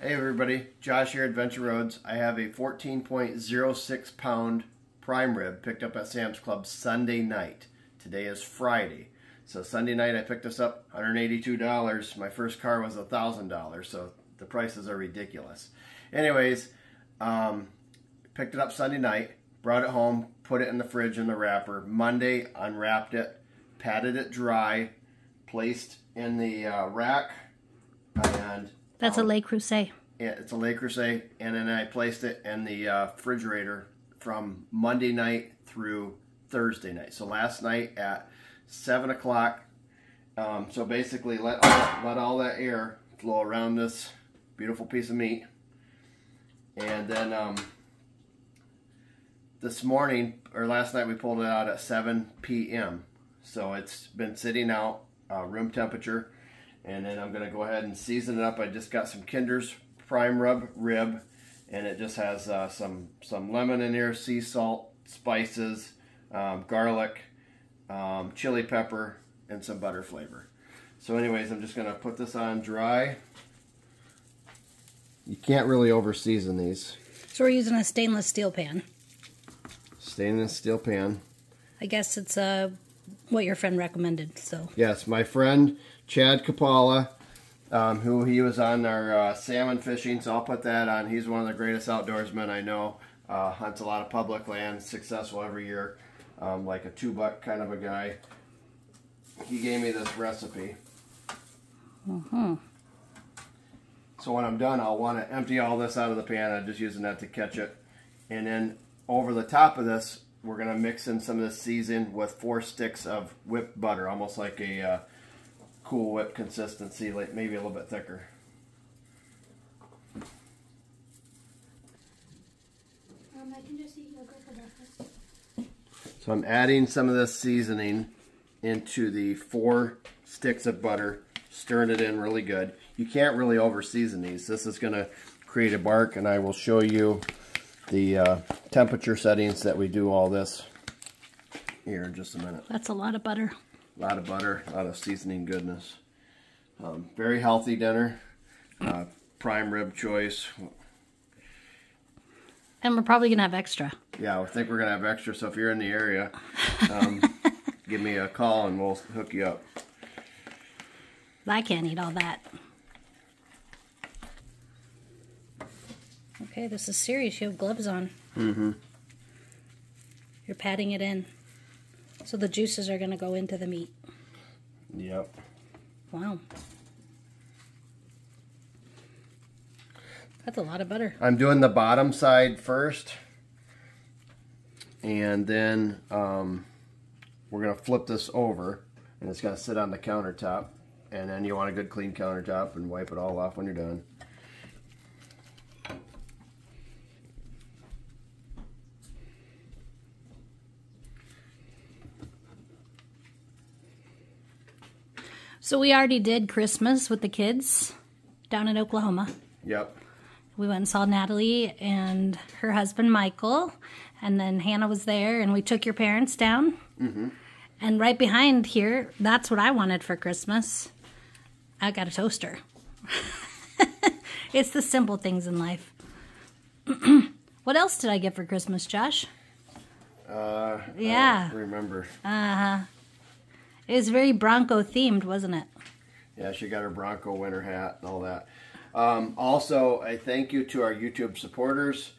Hey everybody, Josh here, Adventure Rhoades. I have a 14.06 pound prime rib picked up at Sam's Club Sunday night. Today is Friday. So Sunday night I picked this up, $182. My first car was $1,000, so the prices are ridiculous. Anyways, picked it up Sunday night, brought it home, put it in the fridge in the wrapper. Monday, unwrapped it, patted it dry, placed in the rack, and that's a Le Creuset. Yeah, it's a Le Creuset, and then I placed it in the refrigerator from Monday night through Thursday night. So last night at 7 o'clock. So basically, let all that air flow around this beautiful piece of meat, and then this morning or last night we pulled it out at 7 p.m. So it's been sitting out room temperature. And then I'm going to go ahead and season it up. I just got some Kinder's prime rib, and it just has some lemon in here, sea salt, spices, garlic, chili pepper, and some butter flavor. So anyways, I'm just going to put this on dry. You can't really over season these. So we're using a stainless steel pan. Stainless steel pan. I guess it's what your friend recommended. So yes, my friend Chad Kapala, who he was on our salmon fishing, so I'll put that on. He's one of the greatest outdoorsmen I know. Hunts a lot of public land, successful every year, like a $2 kind of a guy. He gave me this recipe. So when I'm done, I'll want to empty all this out of the pan. I'm just using that to catch it. And then over the top of this, we're going to mix in some of this season with 4 sticks of whipped butter, almost like a Cool Whip consistency, like maybe a little bit thicker. I can just eat yogurt for breakfast. So I'm adding some of this seasoning into the 4 sticks of butter, stirring it in really good. You can't really over season these. This is going to create a bark, and I will show you the temperature settings that we do all this here in just a minute. that's a lot of butter. A lot of butter, a lot of seasoning goodness. Very healthy dinner. Prime rib choice. And we're probably going to have extra. Yeah, I think we're going to have extra, so if you're in the area, give me a call and we'll hook you up. I can't eat all that. Okay, this is serious. You have gloves on. You're patting it in. So the juices are going to go into the meat. Yep. Wow. That's a lot of butter. I'm doing the bottom side first. And then we're going to flip this over. And it's going to sit on the countertop. And then you want a good clean countertop and wipe it all off when you're done. So we already did Christmas with the kids down in Oklahoma. Yep. We went and saw Natalie and her husband Michael, and then Hannah was there, and we took your parents down. And right behind here, that's what I wanted for Christmas. I got a toaster. It's the simple things in life. What else did I get for Christmas, Josh? Yeah. I don't remember. It was very Bronco themed, wasn't it? Yeah, she got her Bronco winter hat and all that. Also, a thank you to our YouTube supporters.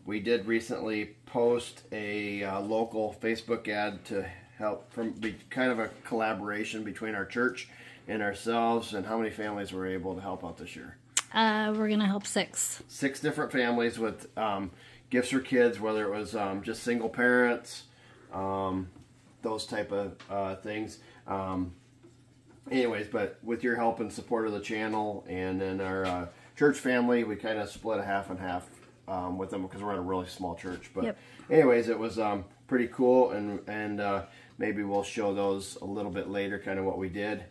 We did recently post a local Facebook ad to help be kind of a collaboration between our church and ourselves, and how many families were able to help out this year? We're going to help 6. 6 different families with gifts for kids, whether it was just single parents, those type of things. Anyways, but with your help and support of the channel and then our church family, we kind of split a half and half with them because we're in a really small church. But anyways, it was pretty cool, and maybe we'll show those a little bit later, kind of what we did.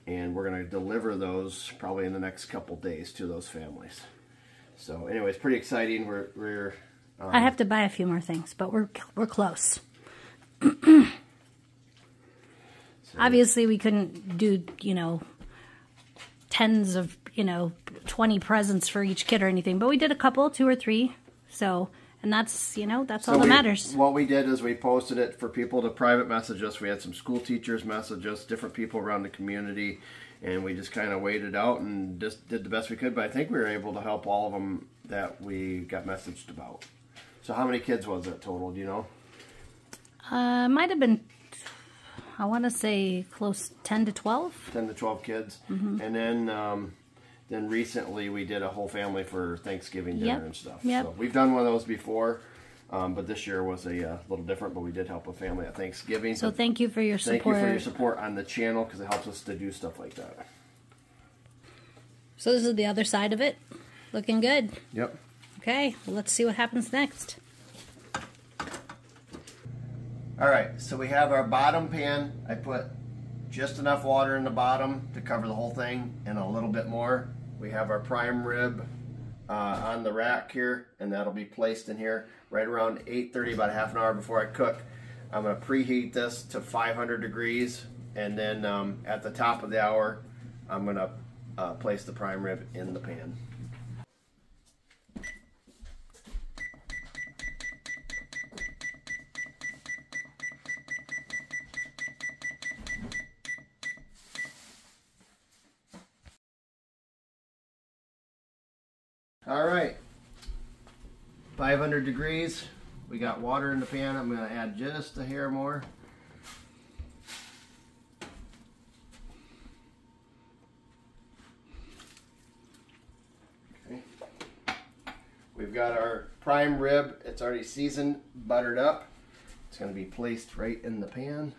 And we're going to deliver those probably in the next couple days to those families. So anyways, pretty exciting. We're I have to buy a few more things, but we're close. Obviously, we couldn't do, tens of, 20 presents for each kid or anything, but we did a couple, 2 or 3. So, and that's, you know, that's all that matters. What we did is we posted it for people to private message us. We had some school teachers message us, different people around the community, and we just kind of waited out and just did the best we could. But I think we were able to help all of them that we got messaged about. So how many kids was it total, do you know? Might have been, I want to say close 10 to 12. 10 to 12 kids. Mm-hmm. And then recently we did a whole family for Thanksgiving dinner and stuff. Yep. So we've done one of those before, but this year was a little different, but we did help a family at Thanksgiving. So thank you for your support. Thank you for your support on the channel, because it helps us to do stuff like that. So this is the other side of it. Looking good. Yep. Okay, well, let's see what happens next. All right, so we have our bottom pan. I put just enough water in the bottom to cover the whole thing and a little bit more. We have our prime rib on the rack here, and that'll be placed in here right around 8:30, about half an hour before I cook. I'm going to preheat this to 500 degrees, and then at the top of the hour, I'm going to place the prime rib in the pan. All right, 500 degrees. We got water in the pan. I'm going to add just a hair more. Okay. We've got our prime rib. It's already seasoned, buttered up. It's going to be placed right in the pan.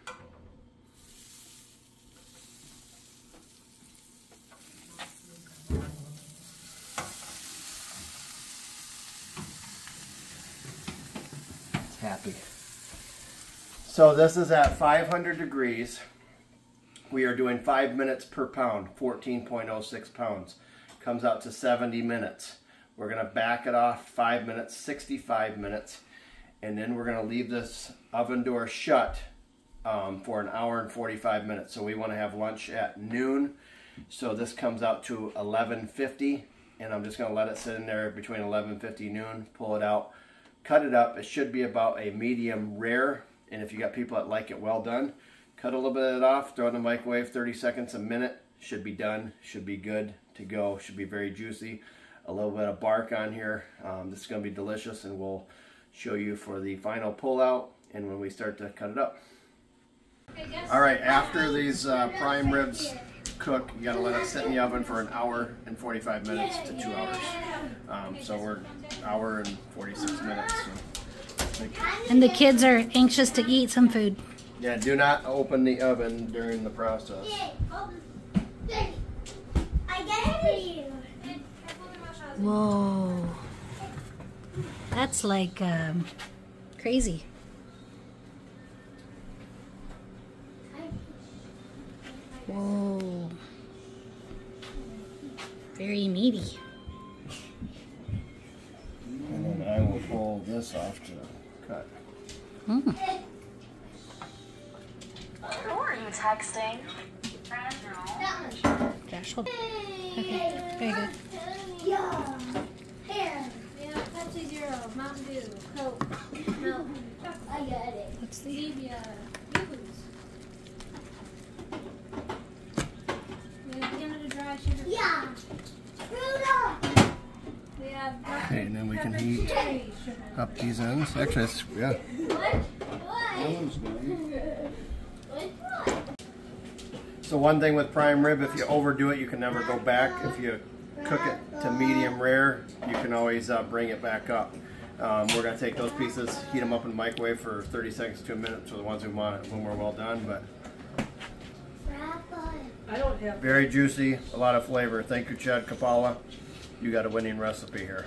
Happy. So this is at 500 degrees. We are doing 5 minutes per pound, 14.06 pounds. Comes out to 70 minutes. We're going to back it off 5 minutes, 65 minutes, and then we're going to leave this oven door shut for an hour and 45 minutes. So we want to have lunch at noon. So this comes out to 11:50, and I'm just going to let it sit in there between 11:50 and noon, pull it out. Cut it up. It should be about a medium rare, and if you got people that like it well done, cut a little bit of it off, throw it in the microwave, 30 seconds, a minute. Should be done. Should be good to go. Should be very juicy. A little bit of bark on here. This is going to be delicious, and we'll show you for the final pull out and when we start to cut it up. All right, after these prime ribs cook, you got to let it sit in the oven for an hour and 45 minutes to 2 hours. So we're hour and 46 minutes. So. And the kids are anxious to eat some food. Yeah, do not open the oven during the process. I get it for you. Whoa. That's like crazy. Whoa. Very meaty. And then I will pull this off to cut. Mm. Who are you texting? Josh, hold. Okay, very good. Yeah. Here. Yeah, Pepsi Zero, Mountain Dew, Coke, milk. I got it. Let's see. Zevia, Yoo-hoos. We have Canada Dry Sugar. Yeah. Rudolph. We have Okay, and then we can pepper heat cherry sugar. up these ends. Actually, it's, yeah. What? So one thing with prime rib, if you overdo it, you can never go back. If you cook it to medium rare, you can always bring it back up. We're going to take those pieces, heat them up in the microwave for 30 seconds to a minute for the ones who want it when we're well done. But very juicy, a lot of flavor. Thank you, Chad Kapala. You got a winning recipe here.